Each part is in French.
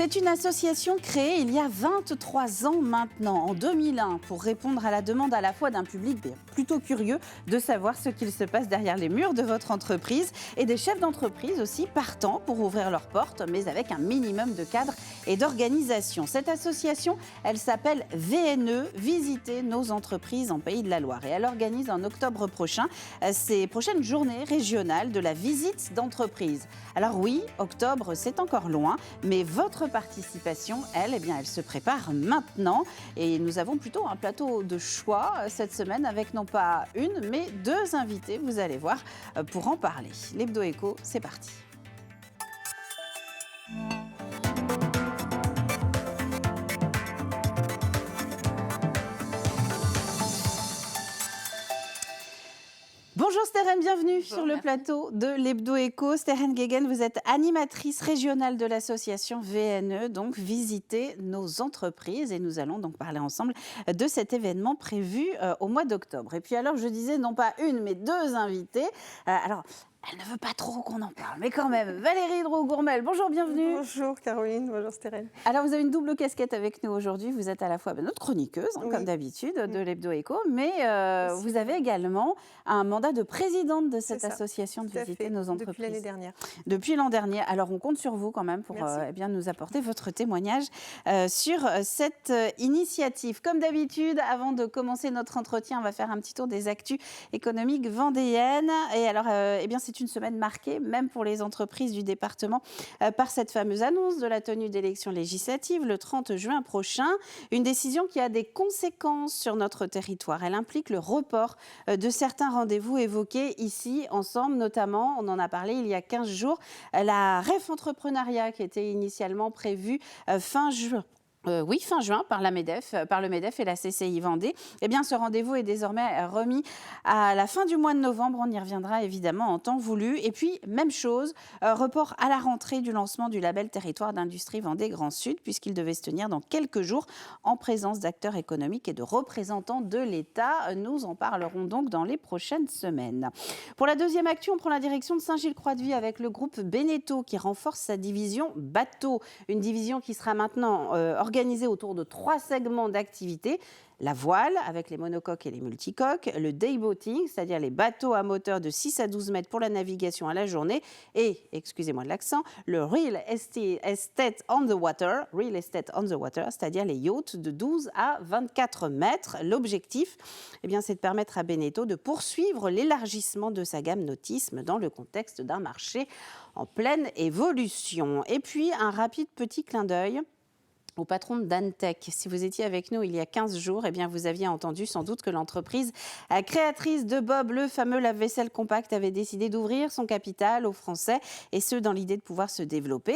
C'est une association créée il y a 23 ans maintenant, en 2001, pour répondre à la demande à la fois d'un public plutôt curieux de savoir ce qu'il se passe derrière les murs de votre entreprise et des chefs d'entreprise aussi partants pour ouvrir leurs portes, mais avec un minimum de cadre et d'organisation. Cette association, elle s'appelle VNE, Visiter nos entreprises en Pays de la Loire. Et elle organise en octobre prochain ces prochaines journées régionales de la visite d'entreprise. Alors oui, octobre, c'est encore loin, mais votre participation, elle, elle se prépare maintenant. Et nous avons plutôt un plateau de choix cette semaine avec non pas une, mais deux invités, vous allez voir, pour en parler. L'Hebdo Éco, c'est parti. Bonjour Steren, bienvenue sur le plateau de l'Hebdo Éco. Steren Guéguen, vous êtes animatrice régionale de l'association VNE, donc Visiter nos entreprises. Et nous allons donc parler ensemble de cet événement prévu au mois d'octobre. Et puis alors, je disais non pas une, mais deux invités. Elle ne veut pas trop qu'on en parle, mais quand même, Valérie Drougourmel, bonjour, bienvenue. Bonjour Caroline, bonjour Steren. Alors vous avez une double casquette avec nous aujourd'hui, vous êtes à la fois notre chroniqueuse, oui, comme d'habitude, de l'Hebdo Éco, mais vous avez également un mandat de présidente de cette association de Visiter nos entreprises. Depuis l'année dernière. Depuis l'an dernier, alors on compte sur vous quand même pour nous apporter votre témoignage sur cette initiative. Comme d'habitude, avant de commencer notre entretien, on va faire un petit tour des actus économiques vendéennes. Et alors, c'est une semaine marquée, même pour les entreprises du département, par cette fameuse annonce de la tenue d'élections législatives le 30 juin prochain. Une décision qui a des conséquences sur notre territoire. Elle implique le report de certains rendez-vous évoqués ici ensemble, notamment, on en a parlé il y a 15 jours, la REF Entrepreneuriat qui était initialement prévue fin juin. Fin juin, par le MEDEF et la CCI Vendée. Ce rendez-vous est désormais remis à la fin du mois de novembre. On y reviendra évidemment en temps voulu. Et puis, même chose, report à la rentrée du lancement du label Territoire d'industrie Vendée Grand Sud, puisqu'il devait se tenir dans quelques jours en présence d'acteurs économiques et de représentants de l'État. Nous en parlerons donc dans les prochaines semaines. Pour la deuxième actu, on prend la direction de Saint-Gilles-Croix-de-Vie avec le groupe Beneteau qui renforce sa division bateau. Une division qui sera maintenant organisée autour de 3 segments d'activité. La voile, avec les monocoques et les multicoques, le dayboating, c'est-à-dire les bateaux à moteur de 6 à 12 mètres pour la navigation à la journée, et, excusez-moi de l'accent, le real estate on the water, c'est-à-dire les yachts de 12 à 24 mètres. L'objectif, c'est de permettre à Beneteau de poursuivre l'élargissement de sa gamme nautisme dans le contexte d'un marché en pleine évolution. Et puis, un rapide petit clin d'œil au patron de Dantec. Si vous étiez avec nous il y a 15 jours, vous aviez entendu sans doute que l'entreprise créatrice de Bob, le fameux lave-vaisselle compact, avait décidé d'ouvrir son capital aux Français, et ce, dans l'idée de pouvoir se développer.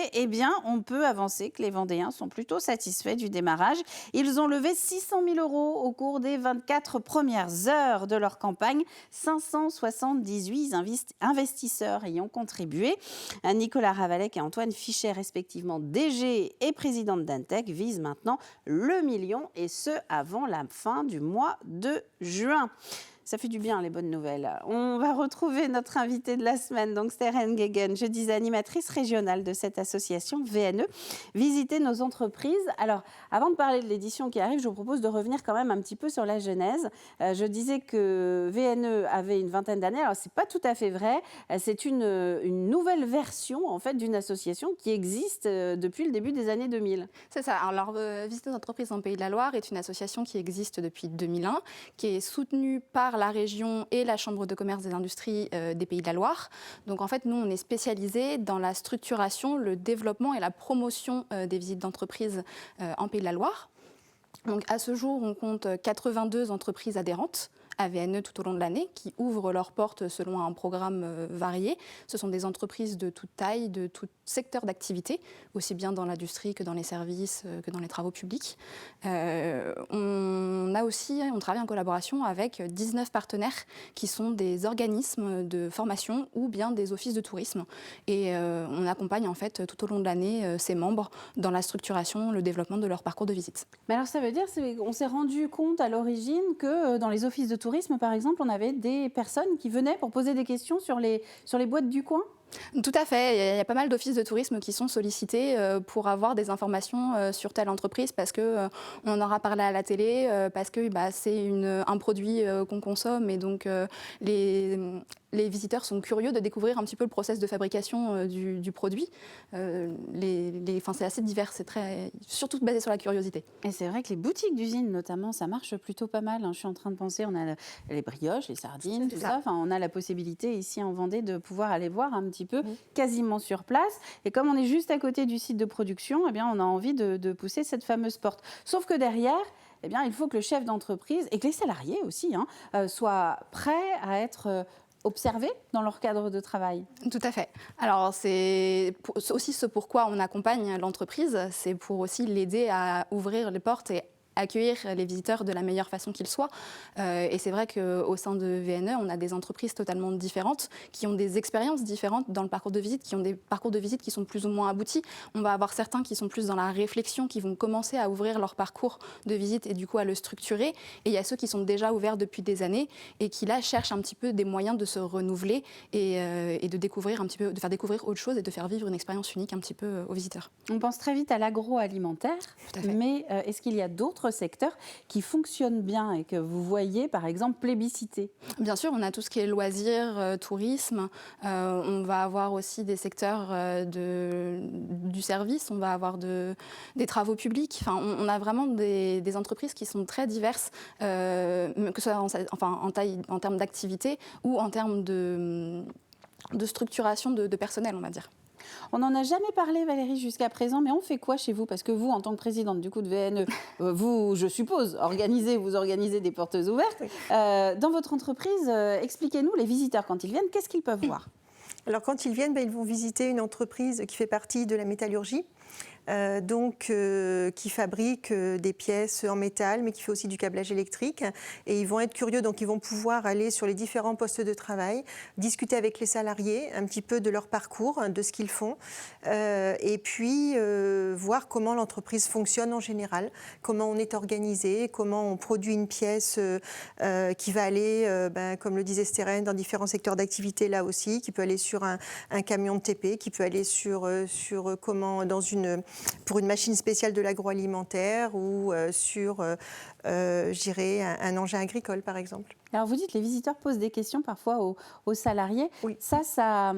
On peut avancer que les Vendéens sont plutôt satisfaits du démarrage. Ils ont levé 600 000 € au cours des 24 premières heures de leur campagne. 578 investisseurs y ont contribué. Nicolas Ravalec et Antoine Fichet, respectivement DG et président de Dantec, vise maintenant le million, et ce avant la fin du mois de juin. Ça fait du bien, les bonnes nouvelles. On va retrouver notre invitée de la semaine, donc Steren Guéguen, je disais animatrice régionale de cette association VNE, Visiter nos entreprises. Alors, avant de parler de l'édition qui arrive, je vous propose de revenir quand même un petit peu sur la genèse. Je disais que VNE avait une vingtaine d'années. Alors, c'est pas tout à fait vrai. C'est une nouvelle version, en fait, d'une association qui existe depuis le début des années 2000. C'est ça. Alors, Visiter nos entreprises en Pays de la Loire est une association qui existe depuis 2001, qui est soutenue par la région et la Chambre de commerce des industries des Pays de la Loire. Donc en fait, nous, on est spécialisés dans la structuration, le développement et la promotion des visites d'entreprises en Pays de la Loire. Donc à ce jour, on compte 82 entreprises adhérentes à VNE tout au long de l'année, qui ouvrent leurs portes selon un programme varié. Ce sont des entreprises de toute taille, de tout secteur d'activité, aussi bien dans l'industrie que dans les services, que dans les travaux publics. On travaille en collaboration avec 19 partenaires qui sont des organismes de formation ou bien des offices de tourisme. Et on accompagne en fait tout au long de l'année ces membres dans la structuration, le développement de leur parcours de visite. Mais alors ça veut dire qu'on s'est rendu compte à l'origine que dans les offices de tourisme, par exemple, on avait des personnes qui venaient pour poser des questions sur les boîtes du coin ? Tout à fait. Il y a pas mal d'offices de tourisme qui sont sollicités pour avoir des informations sur telle entreprise parce qu'on en aura parlé à la télé, parce que c'est un produit qu'on consomme et donc les visiteurs sont curieux de découvrir un petit peu le process de fabrication du produit. C'est assez divers, c'est surtout basé sur la curiosité. Et c'est vrai que les boutiques d'usine notamment, ça marche plutôt pas mal. Je suis en train de penser, on a les brioches, les sardines, tout ça. Enfin, on a la possibilité ici en Vendée de pouvoir aller voir un petit peu quasiment sur place. Et comme on est juste à côté du site de production, eh bien, on a envie de pousser cette fameuse porte. Sauf que derrière, eh bien, il faut que le chef d'entreprise et que les salariés aussi soient prêts à être observés dans leur cadre de travail. Tout à fait. Alors, c'est aussi ce pourquoi on accompagne l'entreprise, c'est pour aussi l'aider à ouvrir les portes et accueillir les visiteurs de la meilleure façon qu'ils soient. Et c'est vrai qu'au sein de VNE, on a des entreprises totalement différentes, qui ont des expériences différentes dans le parcours de visite, qui ont des parcours de visite qui sont plus ou moins aboutis. On va avoir certains qui sont plus dans la réflexion, qui vont commencer à ouvrir leur parcours de visite et du coup à le structurer. Et il y a ceux qui sont déjà ouverts depuis des années et qui là cherchent un petit peu des moyens de se renouveler et de découvrir un petit peu, de faire découvrir autre chose et de faire vivre une expérience unique un petit peu aux visiteurs. On pense très vite à l'agroalimentaire, mais est-ce qu'il y a d'autres secteurs qui fonctionnent bien et que vous voyez, par exemple, plébisciter? Bien sûr, on a tout ce qui est loisirs, tourisme. On va avoir aussi des secteurs du service. On va avoir des travaux publics. Enfin, on a vraiment des entreprises qui sont très diverses, que ce soit en termes d'activité ou en termes de structuration de personnel, on va dire. On n'en a jamais parlé, Valérie, jusqu'à présent, mais on fait quoi chez vous? Parce que vous, en tant que présidente du coup de VNE, vous, je suppose, vous organisez des portes ouvertes. Oui. Dans votre entreprise, expliquez-nous, les visiteurs, quand ils viennent, qu'est-ce qu'ils peuvent voir? Alors, quand ils viennent, ils vont visiter une entreprise qui fait partie de la métallurgie. Qui fabrique des pièces en métal, mais qui fait aussi du câblage électrique. Et ils vont être curieux, donc ils vont pouvoir aller sur les différents postes de travail, discuter avec les salariés un petit peu de leur parcours, de ce qu'ils font, et puis voir comment l'entreprise fonctionne en général, comment on est organisé, comment on produit une pièce qui va aller, comme le disait Steren, dans différents secteurs d'activité là aussi, qui peut aller sur un camion de TP, qui peut aller sur comment dans pour une machine spéciale de l'agroalimentaire ou sur, je dirais, un engin agricole, par exemple. Alors, vous dites que les visiteurs posent des questions parfois aux salariés. Oui. Ça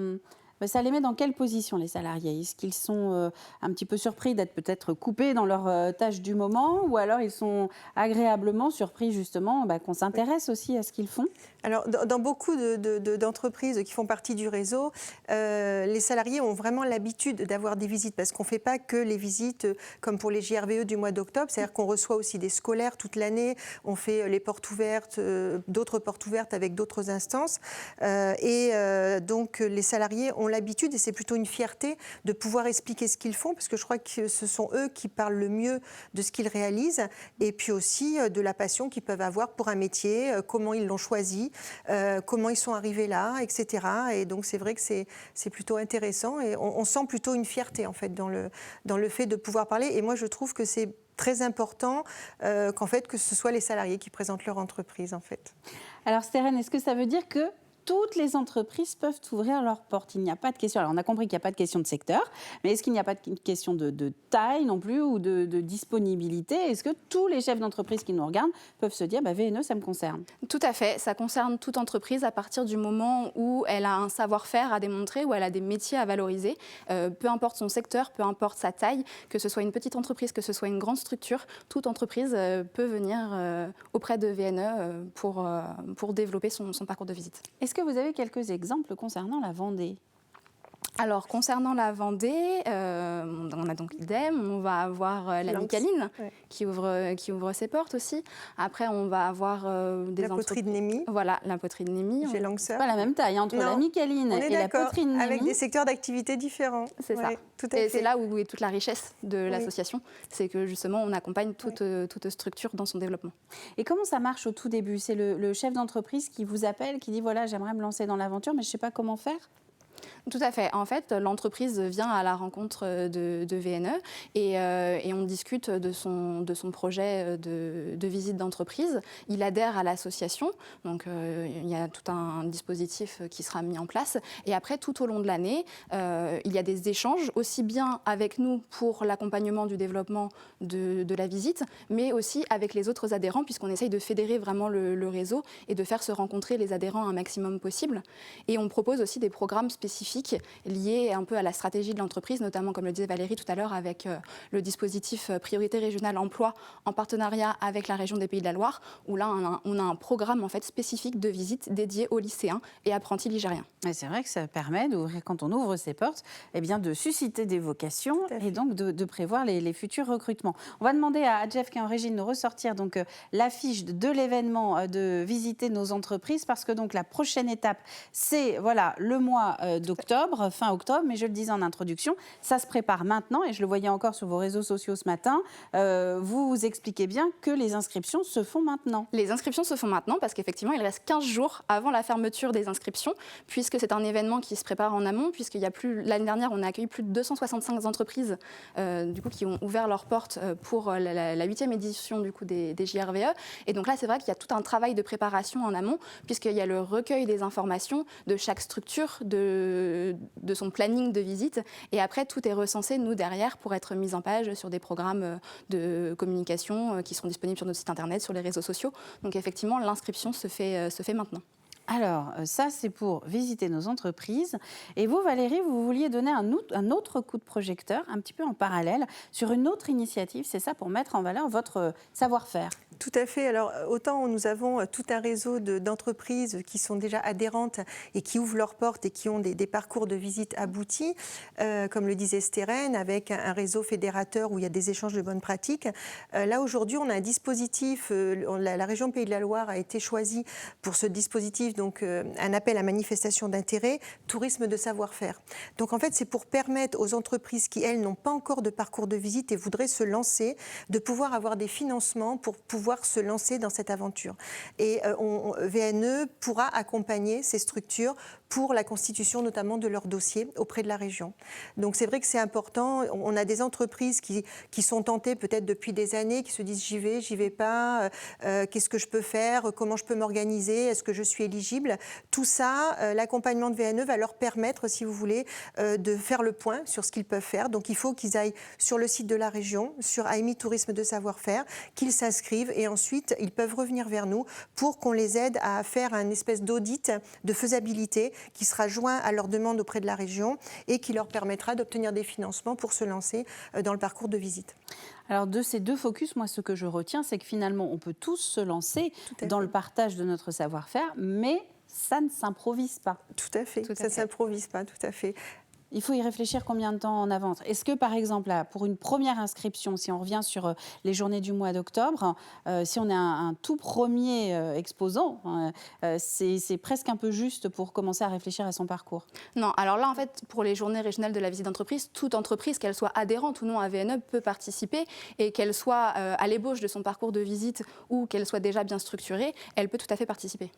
les met dans quelle position, les salariés? Est-ce qu'ils sont un petit peu surpris d'être peut-être coupés dans leur tâche du moment, ou alors ils sont agréablement surpris justement qu'on s'intéresse aussi à ce qu'ils font? Alors, dans beaucoup d'entreprises qui font partie du réseau, les salariés ont vraiment l'habitude d'avoir des visites, parce qu'on ne fait pas que les visites comme pour les JRVE du mois d'octobre, c'est-à-dire qu'on reçoit aussi des scolaires toute l'année, on fait les portes ouvertes, d'autres portes ouvertes avec d'autres instances, donc les salariés ont l'habitude, et c'est plutôt une fierté, de pouvoir expliquer ce qu'ils font, parce que je crois que ce sont eux qui parlent le mieux de ce qu'ils réalisent, et puis aussi de la passion qu'ils peuvent avoir pour un métier, comment ils l'ont choisi, comment ils sont arrivés là, etc. Et donc c'est vrai que c'est plutôt intéressant, et on sent plutôt une fierté en fait dans le fait de pouvoir parler. Et moi je trouve que c'est très important qu'en fait que ce soit les salariés qui présentent leur entreprise en fait. Alors Steren, est-ce que ça veut dire que toutes les entreprises peuvent ouvrir leurs portes? Il n'y a pas de question. Alors, on a compris qu'il n'y a pas de question de secteur, mais est-ce qu'il n'y a pas de question de taille non plus, ou de disponibilité? Est-ce que tous les chefs d'entreprise qui nous regardent peuvent se dire VNE, ça me concerne? Tout à fait. Ça concerne toute entreprise à partir du moment où elle a un savoir-faire à démontrer, où elle a des métiers à valoriser. Peu importe son secteur, peu importe sa taille, que ce soit une petite entreprise, que ce soit une grande structure, toute entreprise peut venir auprès de VNE pour développer son parcours de visite. Est-ce que vous avez quelques exemples concernant la Vendée? Alors, concernant la Vendée, on a donc l'IDEM, on va avoir la Micaline qui ouvre ses portes aussi. Après, on va avoir la poterie de Némy. Voilà, la poterie de Némy. Chez Lanxeur. Pas la même taille entre la Micaline et la poterie de Némy. Avec des secteurs d'activité différents. C'est ça. Tout à fait. C'est là où est toute la richesse de l'association. C'est que justement, on accompagne toute structure dans son développement. Et comment ça marche au tout début? C'est le chef d'entreprise qui vous appelle, qui dit voilà, j'aimerais me lancer dans l'aventure, mais je ne sais pas comment faire? Tout à fait. En fait, l'entreprise vient à la rencontre de VNE et on discute de son projet de visite d'entreprise. Il adhère à l'association, donc il y a tout un dispositif qui sera mis en place. Et après, tout au long de l'année, il y a des échanges, aussi bien avec nous pour l'accompagnement du développement de la visite, mais aussi avec les autres adhérents, puisqu'on essaye de fédérer vraiment le réseau et de faire se rencontrer les adhérents un maximum possible. Et on propose aussi des programmes spécifiques liés un peu à la stratégie de l'entreprise, notamment, comme le disait Valérie tout à l'heure, avec le dispositif Priorité régionale emploi en partenariat avec la région des Pays de la Loire, où là, on a un programme en fait, spécifique de visite dédié aux lycéens et apprentis ligériens. Et c'est vrai que ça permet, quand on ouvre ses portes, eh bien, de susciter des vocations et donc de prévoir les futurs recrutements. On va demander à Jeff, qui est en régie, de nous ressortir donc, l'affiche de l'événement de visiter nos entreprises, parce que donc, la prochaine étape, c'est voilà, le mois d'octobre, fin octobre, mais je le disais en introduction, ça se prépare maintenant, et je le voyais encore sur vos réseaux sociaux ce matin, vous expliquez bien que les inscriptions se font maintenant. Les inscriptions se font maintenant parce qu'effectivement, il reste 15 jours avant la fermeture des inscriptions, puisque c'est un événement qui se prépare en amont, puisqu'il y a l'année dernière, on a accueilli plus de 265 entreprises du coup, qui ont ouvert leurs portes pour la 8e édition du coup, des JRVE. Et donc là, c'est vrai qu'il y a tout un travail de préparation en amont, puisqu'il y a le recueil des informations de chaque structure, de son planning de visite. Et après, tout est recensé, nous, derrière, pour être mis en page sur des programmes de communication qui seront disponibles sur notre site internet, sur les réseaux sociaux. Donc effectivement, l'inscription se fait maintenant. Alors, ça, c'est pour visiter nos entreprises. Et vous, Valérie, vous vouliez donner un autre coup de projecteur, un petit peu en parallèle, sur une autre initiative, c'est ça, pour mettre en valeur votre savoir-faire. Tout à fait. Alors, autant nous avons tout un réseau d'entreprises qui sont déjà adhérentes et qui ouvrent leurs portes et qui ont des parcours de visite aboutis, comme le disait Steren, avec un réseau fédérateur où il y a des échanges de bonnes pratiques. Là, aujourd'hui, on a un dispositif, la région Pays de la Loire a été choisie pour ce dispositif, donc un appel à manifestation d'intérêt, tourisme de savoir-faire. Donc, en fait, c'est pour permettre aux entreprises qui, elles, n'ont pas encore de parcours de visite et voudraient se lancer, de pouvoir avoir des financements pour pouvoir se lancer dans cette aventure. Et VNE pourra accompagner ces structures pour la constitution notamment de leur dossier auprès de la région. Donc c'est vrai que c'est important. On a des entreprises qui sont tentées peut-être depuis des années, qui se disent j'y vais pas, qu'est-ce que je peux faire, comment je peux m'organiser, est-ce que je suis éligible. Tout ça, l'accompagnement de VNE va leur permettre, si vous voulez, de faire le point sur ce qu'ils peuvent faire. Donc il faut qu'ils aillent sur le site de la région, sur AMI Tourisme de Savoir-faire, qu'ils s'inscrivent et ensuite ils peuvent revenir vers nous pour qu'on les aide à faire un espèce d'audit de faisabilité qui sera joint à leur demande auprès de la région et qui leur permettra d'obtenir des financements pour se lancer dans le parcours de visite. Alors de ces deux focus, moi ce que je retiens, c'est que finalement on peut tous se lancer dans le partage de notre savoir-faire, mais ça ne s'improvise pas. Tout à fait, ça ne s'improvise pas, tout à fait. Il faut y réfléchir combien de temps en avance. Est-ce que, par exemple, là, pour une première inscription, si on revient sur les journées du mois d'octobre, si on est un tout premier exposant, c'est presque un peu juste pour commencer à réfléchir à son parcours? Non, alors là, en fait, pour les journées régionales de la visite d'entreprise, toute entreprise, qu'elle soit adhérente ou non à VNE, peut participer et qu'elle soit à l'ébauche de son parcours de visite ou qu'elle soit déjà bien structurée, elle peut tout à fait participer.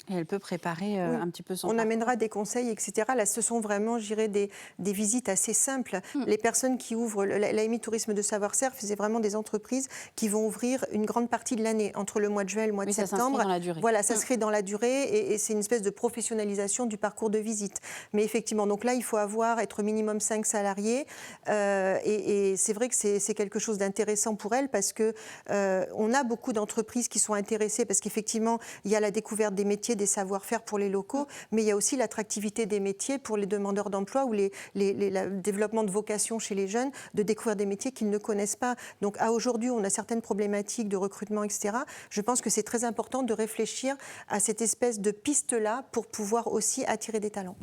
Et elle peut préparer un petit peu son parcours. Amènera des conseils, etc. Là, ce sont vraiment, je dirais, des visites assez simples. Les personnes qui ouvrent, l'AMI Tourisme de Savoir-faire, c'est vraiment des entreprises qui vont ouvrir une grande partie de l'année, entre le mois de juin et le mois de septembre. Ça s'inscrit dans la durée. Voilà, ça s'inscrit dans la durée et c'est une espèce de professionnalisation du parcours de visite. Mais effectivement, donc là, il faut être minimum 5 salariés et c'est vrai que c'est quelque chose d'intéressant pour elles parce que on a beaucoup d'entreprises qui sont intéressées parce qu'effectivement, il y a la découverte des métiers, des savoir-faire pour les locaux, mais il y a aussi l'attractivité des métiers pour les demandeurs d'emploi ou le développement de vocation chez les jeunes, de découvrir des métiers qu'ils ne connaissent pas. Donc à aujourd'hui, on a certaines problématiques de recrutement, etc. Je pense que c'est très important de réfléchir à cette espèce de piste-là pour pouvoir aussi attirer des talents.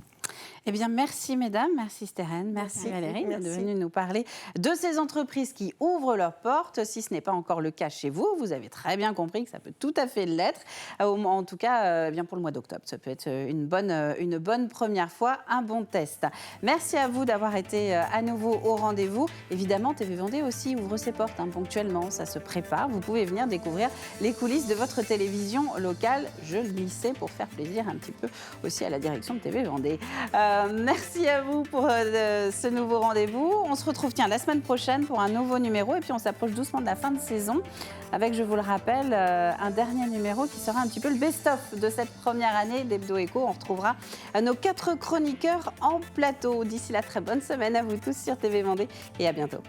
Eh bien, merci mesdames, merci Steren, merci Valérie d'être venue nous parler de ces entreprises qui ouvrent leurs portes. Si ce n'est pas encore le cas chez vous, vous avez très bien compris que ça peut tout à fait l'être. En tout cas, bien pour le mois d'octobre, ça peut être une bonne première fois, un bon test. Merci à vous d'avoir été à nouveau au rendez-vous. Évidemment, TV Vendée aussi ouvre ses portes ponctuellement, ça se prépare. Vous pouvez venir découvrir les coulisses de votre télévision locale. Je le glissais pour faire plaisir un petit peu aussi à la direction de TV Vendée. Merci à vous pour ce nouveau rendez-vous. On se retrouve la semaine prochaine pour un nouveau numéro et puis on s'approche doucement de la fin de saison avec, je vous le rappelle, un dernier numéro qui sera un petit peu le best-of de cette première année d'Hebdo Écho. On retrouvera nos 4 chroniqueurs en plateau. D'ici là, très bonne semaine à vous tous sur TV Vendée et à bientôt.